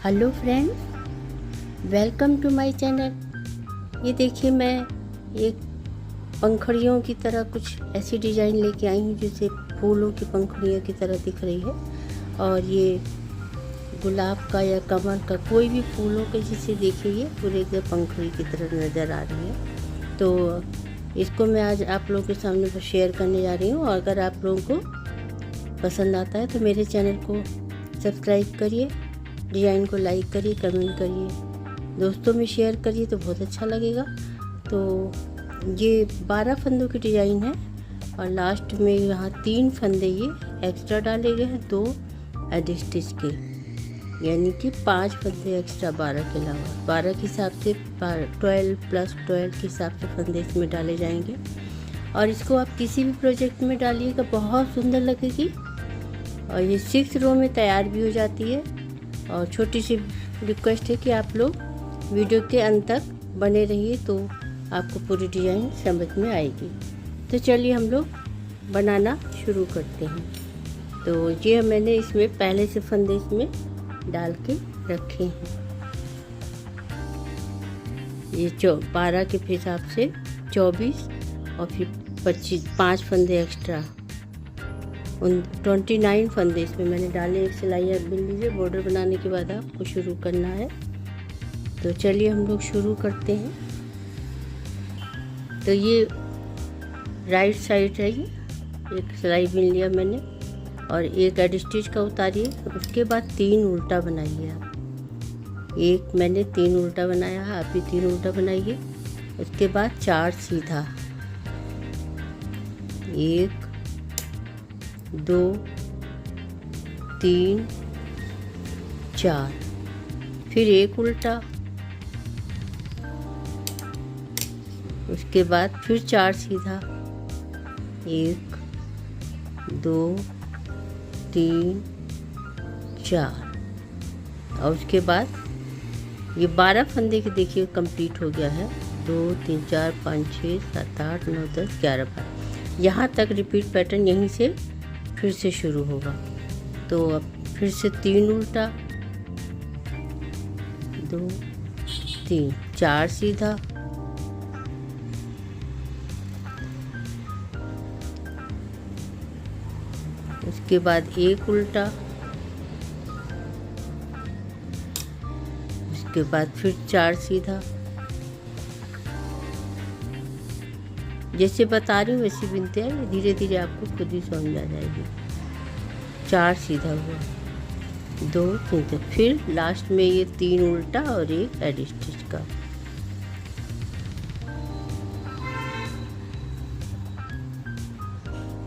Hello friends, welcome to my channel. ये देखिए, मैं एक पंखुड़ियों की तरह कुछ ऐसी डिज़ाइन लेके आई हूँ जिसे फूलों की पंखुड़ियों की तरह दिख रही है। और ये गुलाब का या कमल का कोई भी फूलों के जिसे देखिए पूरे एकदम पंखुड़ी की तरह नज़र आ रही है। तो इसको मैं आज आप लोगों के सामने शेयर करने जा रही हूँ। और अगर आप लोगों को पसंद आता है तो मेरे चैनल को सब्सक्राइब करिए, डिज़ाइन को लाइक करिए, कमेंट करिए, दोस्तों में शेयर करिए तो बहुत अच्छा लगेगा। तो ये 12 फंदों की डिज़ाइन है और लास्ट में यहाँ 3 फंदे ये एक्स्ट्रा डाले गए हैं, 2 एडी स्टिच के, यानी कि 5 फंदे एक्स्ट्रा 12 के अलावा। 12 के हिसाब से 12 + 12 के हिसाब से फंदे इसमें डाले जाएंगे। और इसको आप किसी भी प्रोजेक्ट में डालिएगा, बहुत सुंदर लगेगी। और ये 6 रो में तैयार भी हो जाती है। और छोटी सी रिक्वेस्ट है कि आप लोग वीडियो के अंत तक बने रहिए तो आपको पूरी डिज़ाइन समझ में आएगी। तो चलिए हम लोग बनाना शुरू करते हैं। तो ये मैंने इसमें पहले से फंदे इसमें डाल के रखे हैं। ये 12 के हिसाब से 24 और फिर 5 फंदे एक्स्ट्रा, 29 फंदे इसमें मैंने डाले। एक सिलाई आप बिन लीजिए। बॉर्डर बनाने के बाद आपको शुरू करना है। तो चलिए हम लोग शुरू करते हैं। तो ये राइट साइड है, ये एक सिलाई बिन लिया मैंने और एक एडी स्टिच का उतारिए। उसके बाद 3 उल्टा बनाइए आप। एक मैंने 3 उल्टा बनाया है, आप भी 3 उल्टा बनाइए। उसके बाद 4 सीधा, 1 2 3 4, फिर 1 उल्टा, उसके बाद फिर 4 सीधा, 1 2 3 4। और उसके बाद ये 12 फंदे के देखिए कंप्लीट हो गया है। 2 3 4 5 6 7 8 9 10 11 12, यहाँ तक रिपीट पैटर्न यहीं से फिर से शुरू होगा। तो अब फिर से 3 उल्टा, 2 3 4 सीधा, उसके बाद 1 उल्टा, उसके बाद फिर 4 सीधा। जैसे बता रही हूँ वैसे बिनते हैं, धीरे धीरे आपको खुद ही समझ आ जाएगी। 4 सीधा हुआ, 2 3, फिर लास्ट में ये 3 उल्टा और 1 एडी स्टिच का।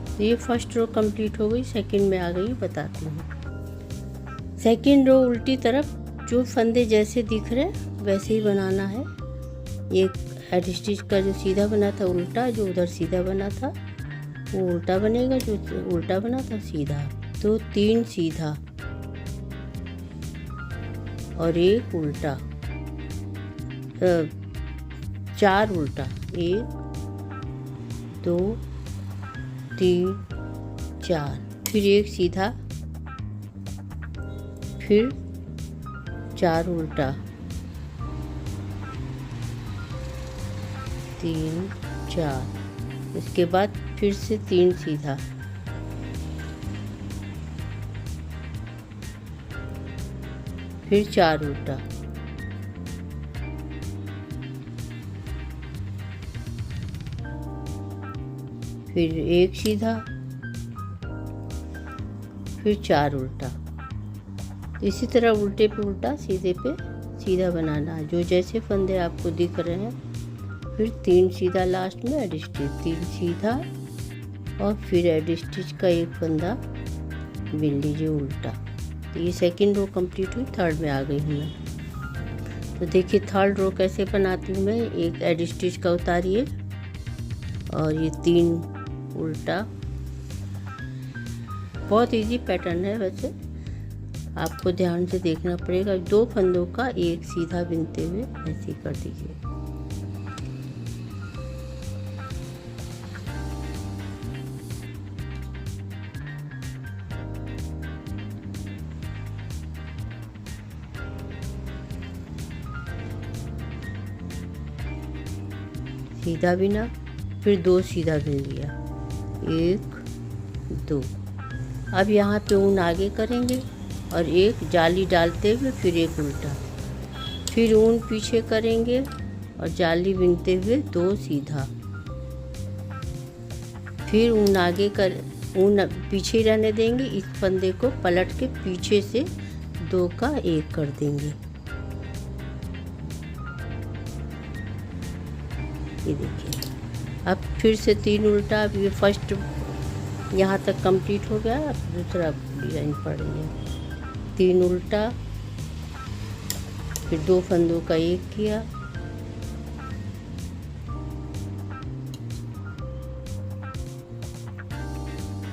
तो ये फर्स्ट रो कंप्लीट हो गई। सेकंड में आ गई, बताती हूँ। सेकंड रो उल्टी तरफ जो फंदे जैसे दिख रहे वैसे ही बनाना है। ये एडी स्टिच का जो सीधा बना था उल्टा, जो उधर सीधा बना था वो उल्टा बनेगा, जो उल्टा बना था सीधा। तो 3 सीधा और 1 उल्टा, 4 उल्टा, 1 2 3 4, फिर 1 सीधा, फिर 4 उल्टा, 3 4, उसके बाद फिर से 3 सीधा, फिर 4 उल्टा, फिर 1 सीधा, फिर 4 उल्टा। तो इसी तरह उल्टे पे उल्टा, सीधे पे सीधा बनाना है, जो जैसे फंदे आपको दिख रहे हैं। फिर 3 सीधा लास्ट में एडी स्टिच, 3 सीधा और फिर एडी स्टिच का 1 फंदा बिन लीजिए उल्टा। तो ये सेकंड रो कंप्लीट हुई। थर्ड में आ गई हूँ मैं। तो देखिए थर्ड रो कैसे बनाती हूँ मैं। एक एडी स्टिच का उतारिए और ये 3 उल्टा। बहुत इजी पैटर्न है, वैसे आपको ध्यान से देखना पड़ेगा। 2 फंदों का 1 सीधा बिनते हुए ऐसे कर दीजिए। सीधा बिना, फिर 2 सीधा बिन लिया, 1 2। अब यहाँ पे ऊन आगे करेंगे और एक जाली डालते हुए फिर एक उल्टा, फिर ऊन पीछे करेंगे और जाली बिनते हुए 2 सीधा, फिर ऊन आगे कर ऊन पीछे रहने देंगे। इस फंदे को पलट के पीछे से 2 का 1 कर देंगे। ये देखिए, अब फिर से 3 उल्टा। अब ये फर्स्ट यहाँ तक कंप्लीट हो गया। अब दूसरा डिजाइन पड़ रही है। 3 उल्टा, फिर 2 फंदों का 1 किया,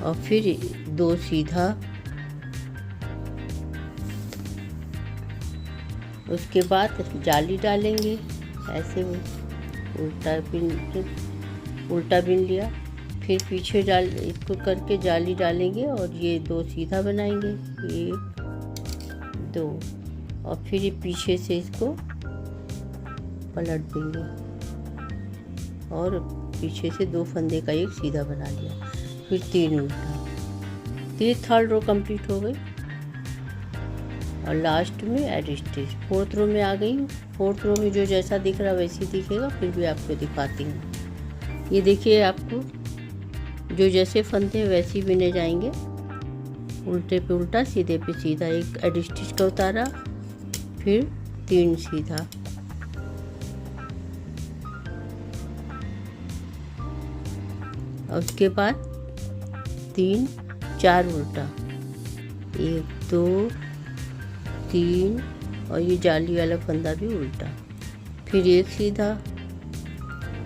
और फिर 2 सीधा, उसके बाद जाली डालेंगे। ऐसे उल्टा बिन लिया, फिर पीछे डाल इसको करके जाली डालेंगे और ये 2 सीधा बनाएंगे, 1 2, और फिर ये पीछे से इसको पलट देंगे और पीछे से 2 फंदे का 1 सीधा बना लिया, फिर 3 उल्टा। तो ये 3rd रो कंप्लीट हो गई और लास्ट में एड स्टिच। 4th रो में आ गई हूँ। 4th रो में जो जैसा दिख रहा वैसे ही दिखेगा, फिर भी आपको दिखाती हूँ। ये देखिए, आपको जो जैसे फंदे हैं वैसे ही बिने जाएंगे। उल्टे पे उल्टा, सीधे पे सीधा, एक एड स्टिच का उतारा, फिर 3 सीधा, और उसके बाद 3 4 उल्टा, 1 2 3, और ये जाली वाला फंदा भी उल्टा, फिर 1 सीधा,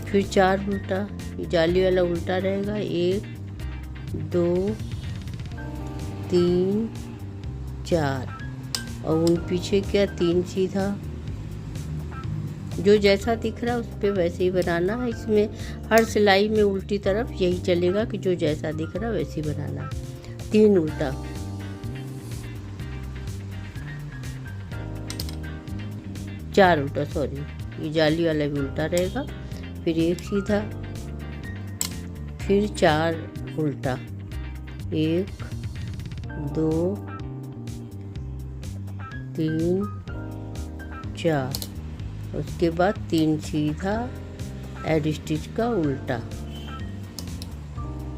फिर 4 उल्टा, ये जाली वाला उल्टा रहेगा, 1 2 3 4, और उन पीछे क्या 3 सीधा। जो जैसा दिख रहा है उस पर वैसे ही बनाना है। इसमें हर सिलाई में उल्टी तरफ यही चलेगा कि जो जैसा दिख रहा है वैसे ही बनाना है। 3 उल्टा, 4 उल्टा, सॉरी, ये जाली वाला भी उल्टा रहेगा, फिर 1 सीधा, फिर 4 उल्टा, 1 2 3 4, उसके बाद 3 सीधा, एड स्टिच का उल्टा।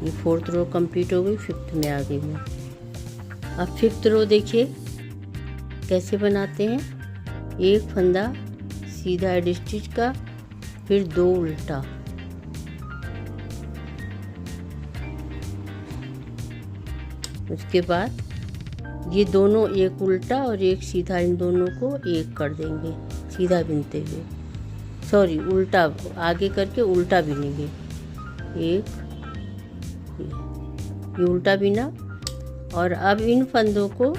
ये 4th रो कंप्लीट हो गई। 5th में आ गई मैं। अब 5th रो देखिए कैसे बनाते हैं। 1 फंदा सीधा एड स्टिच का, फिर 2 उल्टा, उसके बाद ये दोनों 1 उल्टा और 1 सीधा, इन दोनों को 1 कर देंगे सीधा बिनते हुए, सॉरी उल्टा आगे करके उल्टा बिनेंगे। 1 ये उल्टा बिना, और अब इन फंदों को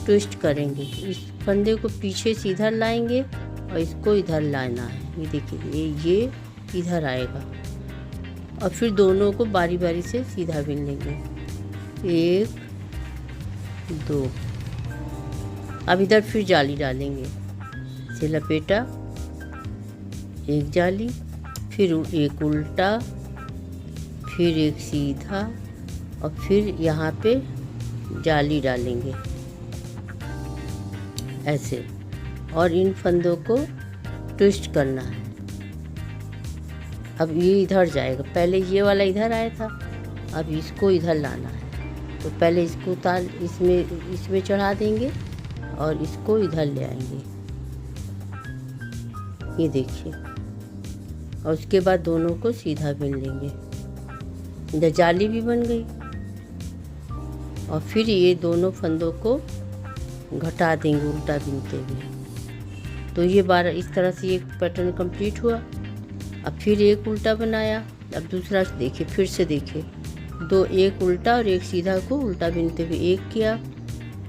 ट्विस्ट करेंगे। इस फंदे को पीछे से इधर लाएंगे और इसको इधर लाना है। ये देखिए, ये इधर आएगा, और फिर दोनों को बारी बारी से सीधा बिन लेंगे। 1 2, अब इधर फिर जाली डालेंगे, से लपेटा, 1 जाली, फिर 1 उल्टा, फिर 1 सीधा, और फिर यहाँ पे जाली डालेंगे ऐसे, और इन फंदों को ट्विस्ट करना है। अब ये इधर जाएगा, पहले ये वाला इधर आया था, अब इसको इधर लाना है। तो पहले इसको उतार इसमें चढ़ा देंगे और इसको इधर ले आएंगे, ये देखिए, और उसके बाद दोनों को सीधा बिन लेंगे। इधर जाली भी बन गई, और फिर ये दोनों फंदों को घटा देंगे उल्टा बिनते हुए। तो ये 12 इस तरह से एक पैटर्न कंप्लीट हुआ। अब फिर 1 उल्टा बनाया। अब दूसरा देखिए, फिर से देखिए, 1 उल्टा और 1 सीधा को उल्टा बिनते हुए 1 किया।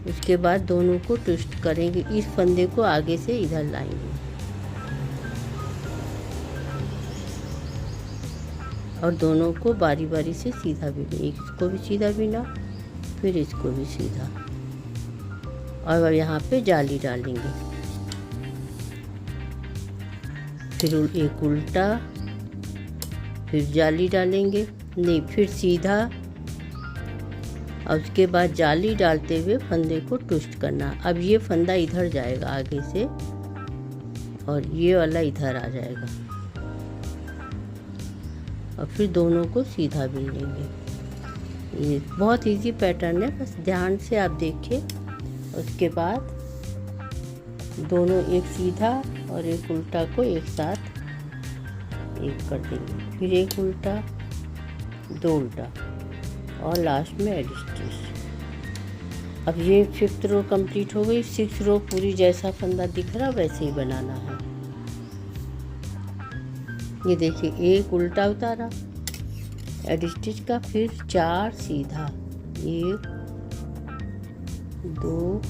उसके बाद दोनों को ट्विस्ट करेंगे, इस फंदे को आगे से इधर लाएंगे और दोनों को बारी बारी से सीधा बिने। इसको भी सीधा बिना, फिर इसको भी सीधा, और अब यहाँ पे जाली डालेंगे। फिर 1 उल्टा, फिर जाली डालेंगे, नहीं फिर सीधा, और उसके बाद जाली डालते हुए फंदे को ट्विस्ट करना। अब ये फंदा इधर जाएगा आगे से और ये वाला इधर आ जाएगा, और फिर दोनों को सीधा बिन लेंगे। ये बहुत इजी पैटर्न है, बस ध्यान से आप देखिए। उसके बाद दोनों एक सीधा और एक उल्टा को एक साथ एक कर देंगे, फिर एक उल्टा, दो उल्टा, और लास्ट में एड स्टिच। अब ये 5th रो कंप्लीट हो गई। 6th रो पूरी जैसा फंदा दिख रहा वैसे ही बनाना है। ये देखिए, एक उल्टा उतारा एड स्टिच का, फिर 4 सीधा, 1 2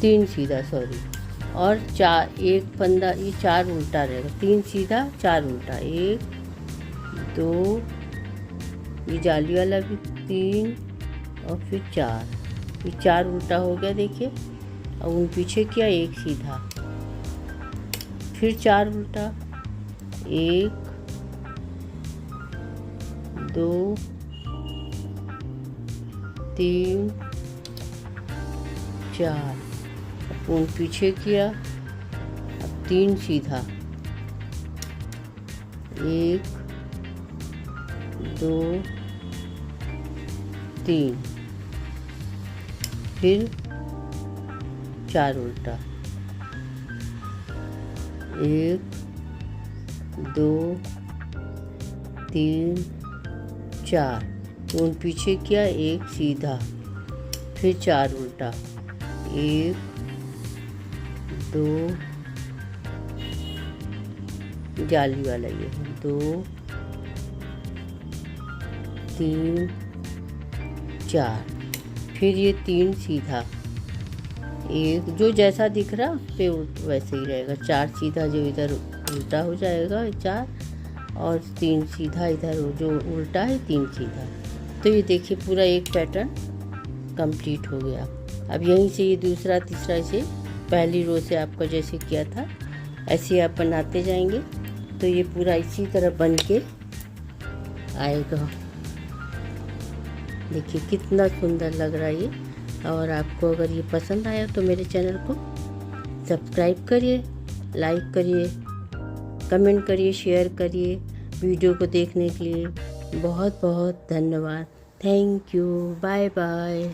3 सीधा, सॉरी, और 4, एक फंदा, ये 4 उल्टा रहेगा, 3 सीधा 4 उल्टा, 1 2, ये जाली वाला भी 3, और फिर 4, ये 4 उल्टा हो गया देखिए। और उन पीछे किया, एक सीधा, फिर 4 उल्टा, 1 2 3 4, उन पीछे किया, अब 3 सीधा, 1 2 3, फिर 4 उल्टा, 1 2 3 4, उन पीछे किया, एक सीधा, फिर 4 उल्टा, 1 2, जाली वाला ये है, 2 3 4, फिर ये 3 सीधा, एक जो जैसा दिख रहा उस पर वैसे ही रहेगा, 4 सीधा जो इधर उल्टा हो जाएगा 4, और 3 सीधा इधर जो उल्टा है 3 सीधा। तो ये देखिए पूरा एक पैटर्न कंप्लीट हो गया। अब यहीं से ये दूसरा तीसरा से पहली रो से आपका जैसे किया था ऐसे आप बनाते जाएंगे, तो ये पूरा इसी तरह बन के आएगा। देखिए कितना सुंदर लग रहा है ये। और आपको अगर ये पसंद आया तो मेरे चैनल को सब्सक्राइब करिए, लाइक करिए, कमेंट करिए, शेयर करिए। वीडियो को देखने के लिए बहुत बहुत धन्यवाद। Thank you, bye bye.